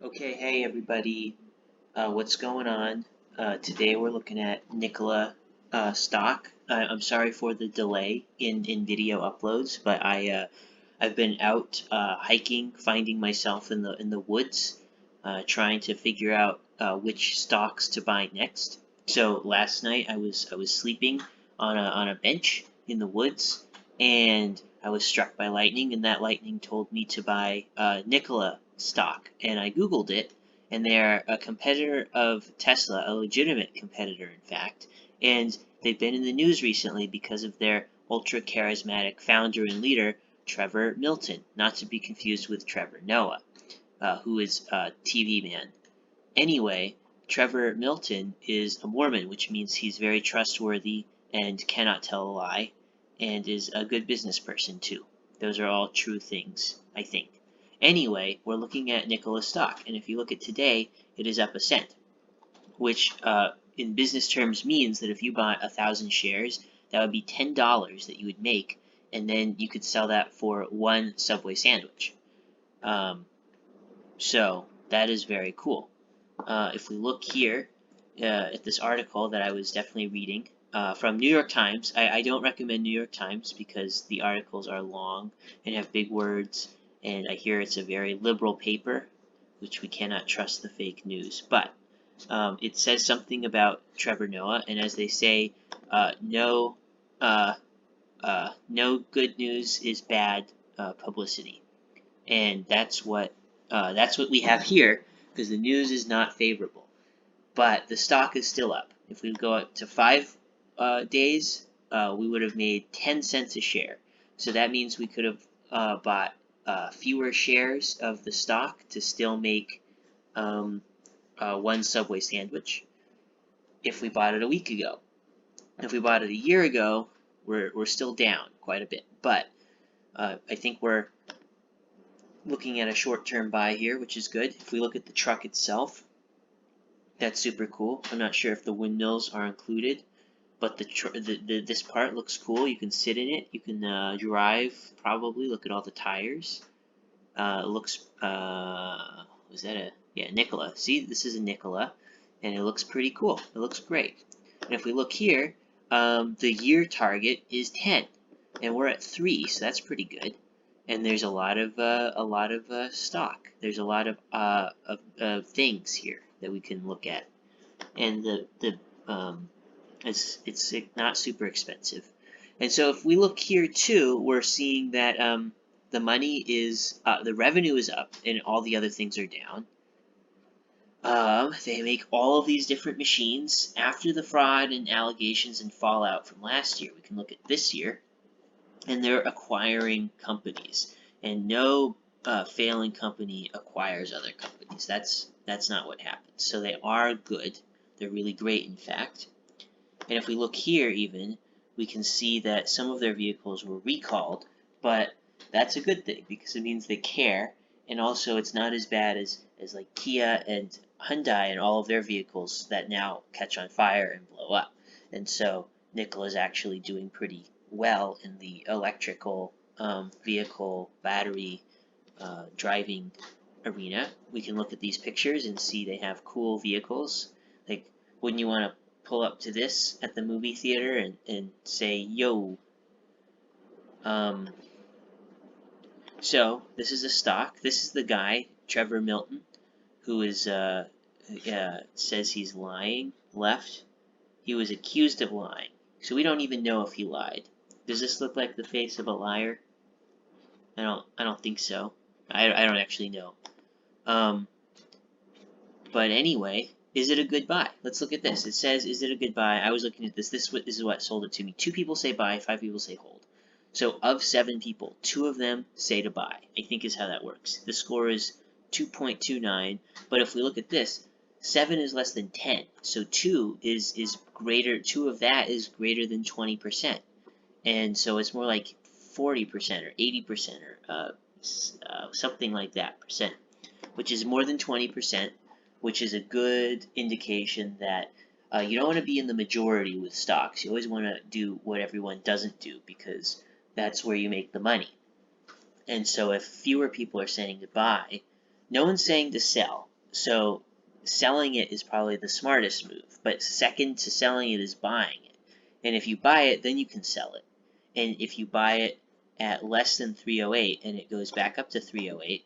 Okay, hey everybody, what's going on? Today we're looking at NKLA stock. I'm sorry for the delay in video uploads, but I've been out hiking, finding myself in the woods, trying to figure out which stocks to buy next. So last night I was sleeping on a bench in the woods, and I was struck by lightning, and that lightning told me to buy NKLA stock, and I Googled it, and they're a competitor of Tesla, a legitimate competitor, in fact, and they've been in the news recently because of their ultra charismatic founder and leader, Trevor Milton, not to be confused with Trevor Noah, who is a TV man. Anyway, Trevor Milton is a Mormon, which means he's very trustworthy and cannot tell a lie, and is a good business person too. Those are all true things, I think. Anyway, we're looking at NKLA stock, and if you look at today, it is up a cent, which in business terms means that if you bought 1,000 shares, that would be $10 that you would make, and then you could sell that for one Subway sandwich. So that is very cool. If we look here at this article that I was definitely reading from New York Times, I don't recommend New York Times because the articles are long and have big words, and I hear it's a very liberal paper, which we cannot trust the fake news. But it says something about Trevor Noah, and as they say, no, no good news is bad publicity, and that's what we have here because the news is not favorable. But the stock is still up. If we go up to 5 days, we would have made 10 cents a share. So that means we could have bought fewer shares of the stock to still make one Subway sandwich if we bought it a week ago. If we bought it a year ago, we're still down quite a bit. But I think we're looking at a short-term buy here, which is good. If we look at the truck itself, that's super cool. I'm not sure if the windmills are included, but this part looks cool. You can sit in it. You can drive, probably. Look at all the tires. It looks, was that a, yeah, NKLA. See, this is a NKLA, and it looks pretty cool. It looks great. And if we look here, the year target is 10, and we're at 3, so that's pretty good. And there's a lot of stock. There's a lot of things here that we can look at, and it's not super expensive. And so if we look here too, we're seeing that the money is the revenue is up, and all the other things are down. They make all of these different machines after the fraud and allegations and fallout from last year. We can look at this year, and they're acquiring companies, and no failing company acquires other companies. That's not what happens. So they are good. They're really great, in fact. And if we look here even, we can see that some of their vehicles were recalled, but that's a good thing because it means they care, and also it's not as bad as like Kia and Hyundai and all of their vehicles that now catch on fire and blow up. And so NKLA is actually doing pretty well in the electrical vehicle battery driving arena. We can look at these pictures and see they have cool vehicles. Like, wouldn't you want to pull up to this at the movie theater and say, yo? So this is a stock. This is the guy, Trevor Milton, who is says he's lying. Left. He was accused of lying. So we don't even know if he lied. Does this look like the face of a liar? I don't think so. I don't actually know. But anyway, is it a good buy? Let's look at this. It says, is it a good buy? I was looking at this. This is what sold it to me. 2 people say buy, 5 people say hold. So of 7 people, 2 of them say to buy, I think is how that works. The score is 2.29. But if we look at this, 7 is less than 10. So 2 is greater. 2 of that is greater than 20%. And so it's more like 40% or 80% or something like that percent, which is more than 20%, which is a good indication that you don't want to be in the majority with stocks. You always want to do what everyone doesn't do because that's where you make the money. And so if fewer people are saying to buy, No one's saying to sell. So selling it is probably the smartest move. But second to selling it is buying it. And if you buy it, then you can sell it. And if you buy it at less than 308 and it goes back up to 308,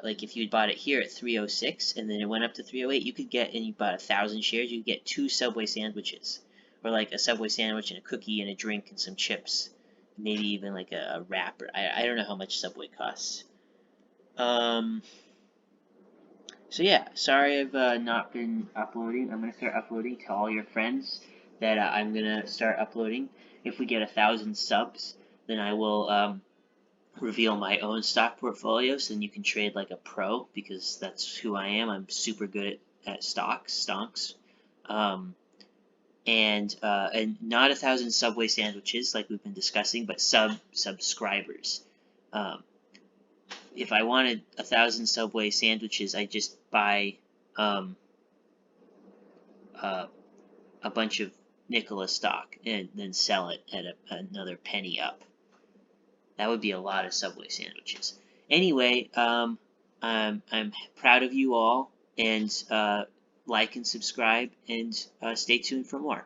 like if you bought it here at 306 and then it went up to 308, you could get, and you bought 1,000 shares, you could get 2 Subway sandwiches, or like a Subway sandwich and a cookie and a drink and some chips, maybe even like a wrapper. I don't know how much Subway costs. So yeah, sorry I've not been uploading. I'm gonna start uploading. Tell all your friends that I'm gonna start uploading. If we get 1,000 subs, then I will reveal my own stock portfolio, so then you can trade like a pro, because that's who I am. I'm super good at stonks. And not 1,000 Subway sandwiches like we've been discussing, but subscribers. Um, if I wanted 1,000 Subway sandwiches, I just buy uh, a bunch of NKLA stock and then sell it at another penny up. That would be a lot of Subway sandwiches. Anyway, I'm proud of you all, and like and subscribe, and stay tuned for more.